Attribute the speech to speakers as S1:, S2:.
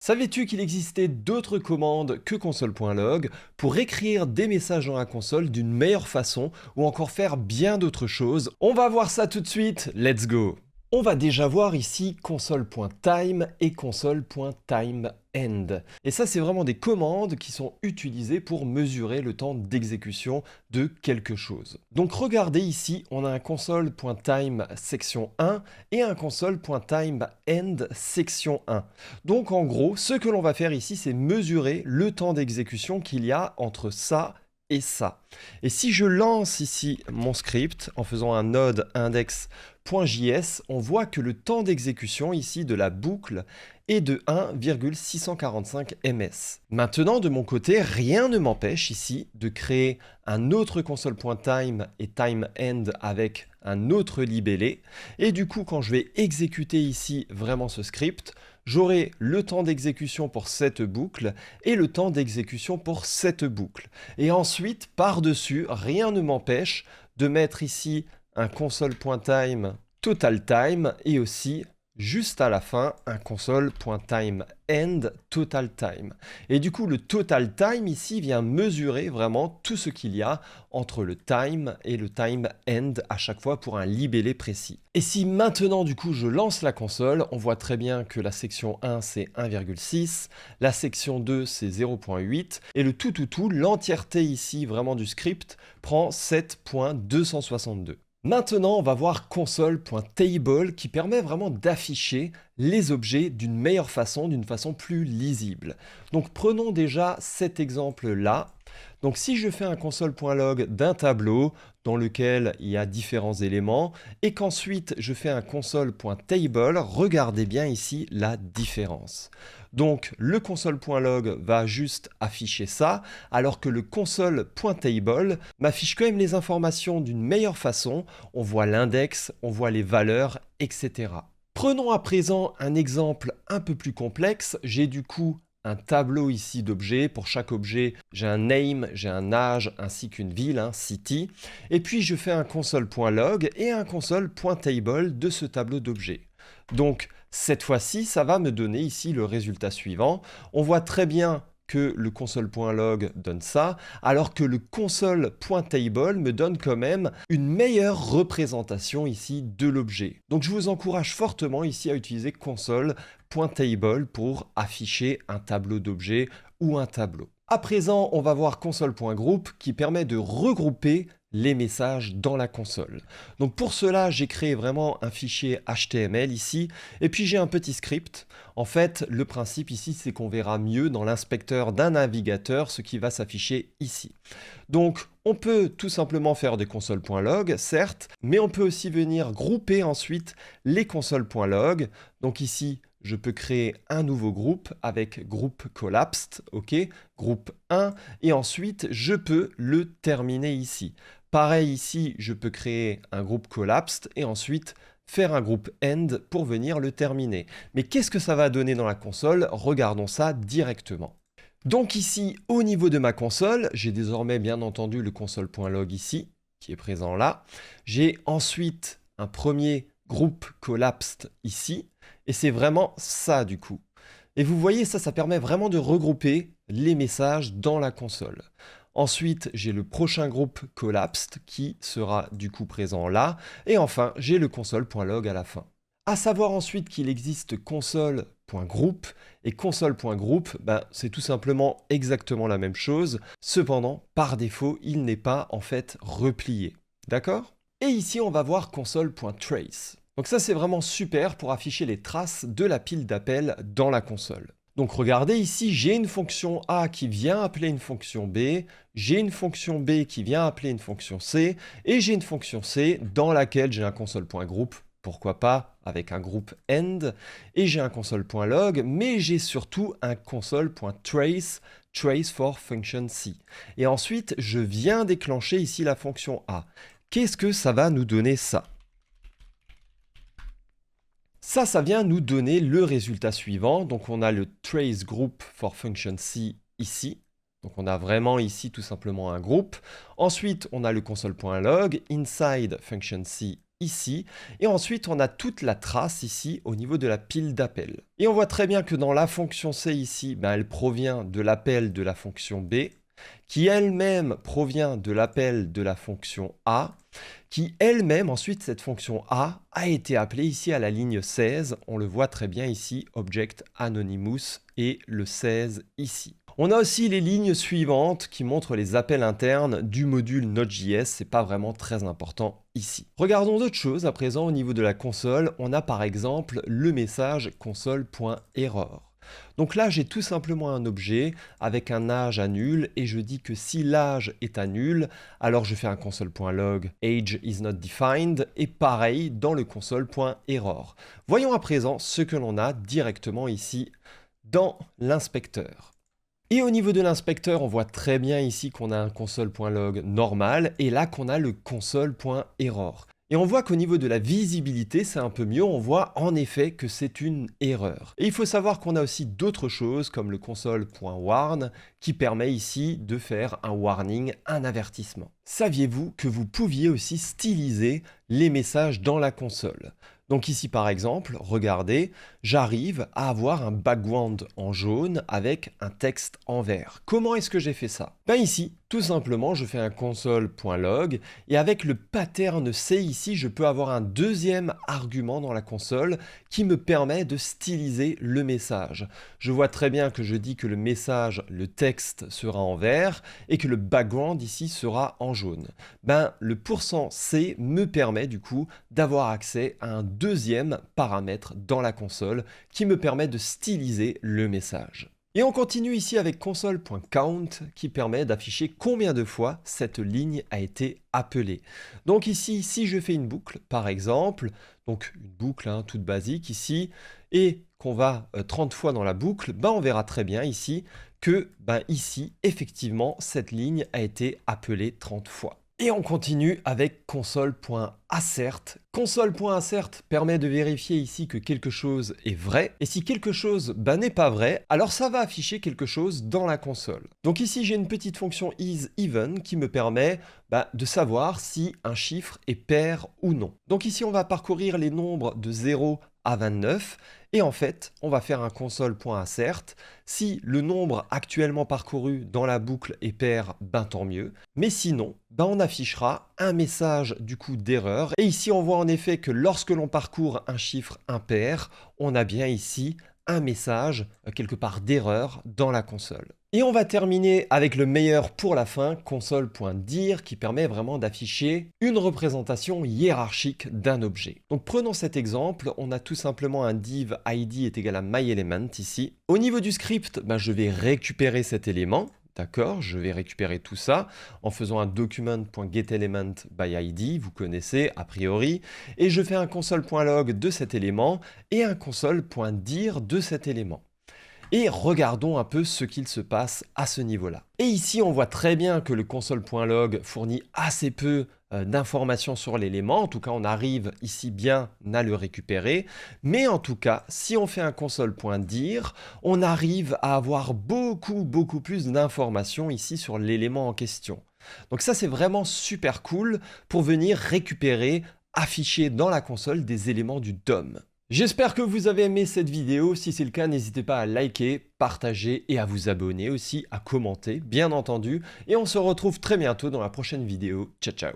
S1: Savais-tu qu'il existait d'autres commandes que console.log pour écrire des messages dans la console d'une meilleure façon ou encore faire bien d'autres choses? On va voir ça tout de suite, let's go! On va déjà voir ici console.time et console.timeend. Et ça, c'est vraiment des commandes qui sont utilisées pour mesurer le temps d'exécution de quelque chose. Donc regardez ici, on a un console.time section 1 et un console.timeend section 1. Donc en gros, ce que l'on va faire ici, c'est mesurer le temps d'exécution qu'il y a entre ça et ça. Et si je lance ici mon script en faisant un node index.js, on voit que le temps d'exécution ici de la boucle est de 1,645 ms. Maintenant, de mon côté, rien ne m'empêche ici de créer un autre console.time et timeend avec un autre libellé. Et du coup, quand je vais exécuter ici vraiment ce script, j'aurai le temps d'exécution pour cette boucle et le temps d'exécution pour cette boucle. Et ensuite, par-dessus, rien ne m'empêche de mettre ici un console.time total time et aussi juste à la fin un console.timeend total time. Et du coup, le total time ici vient mesurer vraiment tout ce qu'il y a entre le time et le time end à chaque fois pour un libellé précis. Et si maintenant du coup je lance la console, on voit très bien que la section 1 c'est 1,6, la section 2 c'est 0,8 et le tout, l'entièreté ici vraiment du script prend 7,262. Maintenant, on va voir console.table qui permet vraiment d'afficher les objets d'une meilleure façon, d'une façon plus lisible. Donc prenons déjà cet exemple-là. Donc si je fais un console.log d'un tableau dans lequel il y a différents éléments et qu'ensuite je fais un console.table, regardez bien ici la différence. Donc le console.log va juste afficher ça, alors que le console.table m'affiche quand même les informations d'une meilleure façon. On voit l'index, on voit les valeurs, etc. Prenons à présent un exemple un peu plus complexe. J'ai du coup un tableau ici d'objets. Pour chaque objet, j'ai un name, j'ai un âge, ainsi qu'une ville, un city. Et puis je fais un console.log et un console.table de ce tableau d'objets. Donc cette fois-ci, ça va me donner ici le résultat suivant. On voit très bien que le console.log donne ça, alors que le console.table me donne quand même une meilleure représentation ici de l'objet. Donc je vous encourage fortement ici à utiliser console.table pour afficher un tableau d'objets ou un tableau. À présent, on va voir console.group qui permet de regrouper les messages dans la console. Donc pour cela, j'ai créé vraiment un fichier HTML ici, et puis j'ai un petit script. En fait, le principe ici, c'est qu'on verra mieux dans l'inspecteur d'un navigateur ce qui va s'afficher ici. Donc, on peut tout simplement faire des consoles.log, certes, mais on peut aussi venir grouper ensuite les consoles.log. Donc ici, je peux créer un nouveau groupe avec groupe collapsed, ok, groupe 1, et ensuite, je peux le terminer ici. Pareil ici, je peux créer un groupe collapsed et ensuite faire un groupe end pour venir le terminer. Mais qu'est-ce que ça va donner dans la console? Regardons ça directement. Donc ici, au niveau de ma console, j'ai désormais bien entendu le console.log ici, qui est présent là. J'ai ensuite un premier groupe collapsed ici, et c'est vraiment ça du coup. Et vous voyez, ça permet vraiment de regrouper les messages dans la console. Ensuite, j'ai le prochain groupe collapsed qui sera du coup présent là. Et enfin, j'ai le console.log à la fin. À savoir ensuite qu'il existe console.group et console.group, c'est tout simplement exactement la même chose. Cependant, par défaut, il n'est pas en fait replié. D'accord? Et ici, on va voir console.trace. Donc ça, c'est vraiment super pour afficher les traces de la pile d'appels dans la console. Donc regardez ici, j'ai une fonction A qui vient appeler une fonction B, j'ai une fonction B qui vient appeler une fonction C, et j'ai une fonction C dans laquelle j'ai un console.group, pourquoi pas avec un groupe end, et j'ai un console.log, mais j'ai surtout un console.trace, trace for function C. Et ensuite, je viens déclencher ici la fonction A. Qu'est-ce que ça va nous donner ça? Ça vient nous donner le résultat suivant. Donc on a le trace group for function C ici. Donc on a vraiment ici tout simplement un groupe. Ensuite, on a le console.log inside function C ici. Et ensuite, on a toute la trace ici au niveau de la pile d'appel. Et on voit très bien que dans la fonction C ici, elle provient de l'appel de la fonction B, qui elle-même provient de l'appel de la fonction A, qui elle-même, ensuite, cette fonction A a été appelée ici à la ligne 16. On le voit très bien ici, Object Anonymous et le 16 ici. On a aussi les lignes suivantes qui montrent les appels internes du module Node.js, c'est pas vraiment très important ici. Regardons d'autres choses à présent au niveau de la console. On a par exemple le message console.error. Donc là, j'ai tout simplement un objet avec un âge à nul et je dis que si l'âge est à nul, alors je fais un console.log age is not defined et pareil dans le console.error. Voyons à présent ce que l'on a directement ici dans l'inspecteur. Et au niveau de l'inspecteur, on voit très bien ici qu'on a un console.log normal et là qu'on a le console.error. Et on voit qu'au niveau de la visibilité, c'est un peu mieux, on voit en effet que c'est une erreur. Et il faut savoir qu'on a aussi d'autres choses comme le console.warn qui permet ici de faire un warning, un avertissement. Saviez-vous que vous pouviez aussi styliser les messages dans la console ? Donc ici par exemple, regardez, j'arrive à avoir un background en jaune avec un texte en vert. Comment est-ce que j'ai fait ça? Ici, tout simplement, je fais un console.log et avec le pattern C ici, je peux avoir un deuxième argument dans la console qui me permet de styliser le message. Je vois très bien que je dis que le message, le texte sera en vert et que le background ici sera en jaune. Le %C me permet du coup d'avoir accès à un deuxième paramètre dans la console qui me permet de styliser le message. Et on continue ici avec console.count qui permet d'afficher combien de fois cette ligne a été appelée. Donc ici, si je fais une boucle par exemple, donc une boucle toute basique ici, et qu'on va 30 fois dans la boucle, on verra très bien ici que ici, effectivement, cette ligne a été appelée 30 fois. Et on continue avec console.assert. Console.assert permet de vérifier ici que quelque chose est vrai. Et si quelque chose n'est pas vrai, alors ça va afficher quelque chose dans la console. Donc ici, j'ai une petite fonction isEven qui me permet de savoir si un chiffre est pair ou non. Donc ici, on va parcourir les nombres de 0 à 29. Et en fait, on va faire un console.assert. Si le nombre actuellement parcouru dans la boucle est pair, tant mieux. Mais sinon, on affichera un message du coup d'erreur. Et ici, on voit en effet que lorsque l'on parcourt un chiffre impair, on a bien ici un message quelque part d'erreur dans la console. Et on va terminer avec le meilleur pour la fin, console.dir, qui permet vraiment d'afficher une représentation hiérarchique d'un objet. Donc prenons cet exemple, on a tout simplement un div id est égal à myElement ici. Au niveau du script, je vais récupérer cet élément. D'accord, je vais récupérer tout ça en faisant un document.getElement by id, vous connaissez a priori, et je fais un console.log de cet élément et un console.dir de cet élément. Et regardons un peu ce qu'il se passe à ce niveau-là. Et ici, on voit très bien que le console.log fournit assez peu d'informations sur l'élément. En tout cas, on arrive ici bien à le récupérer. Mais en tout cas, si on fait un console.dir, on arrive à avoir beaucoup plus d'informations ici sur l'élément en question. Donc ça, c'est vraiment super cool pour venir récupérer, afficher dans la console des éléments du DOM. J'espère que vous avez aimé cette vidéo. Si c'est le cas, n'hésitez pas à liker, partager et à vous abonner aussi, à commenter, bien entendu. Et on se retrouve très bientôt dans la prochaine vidéo. Ciao, ciao!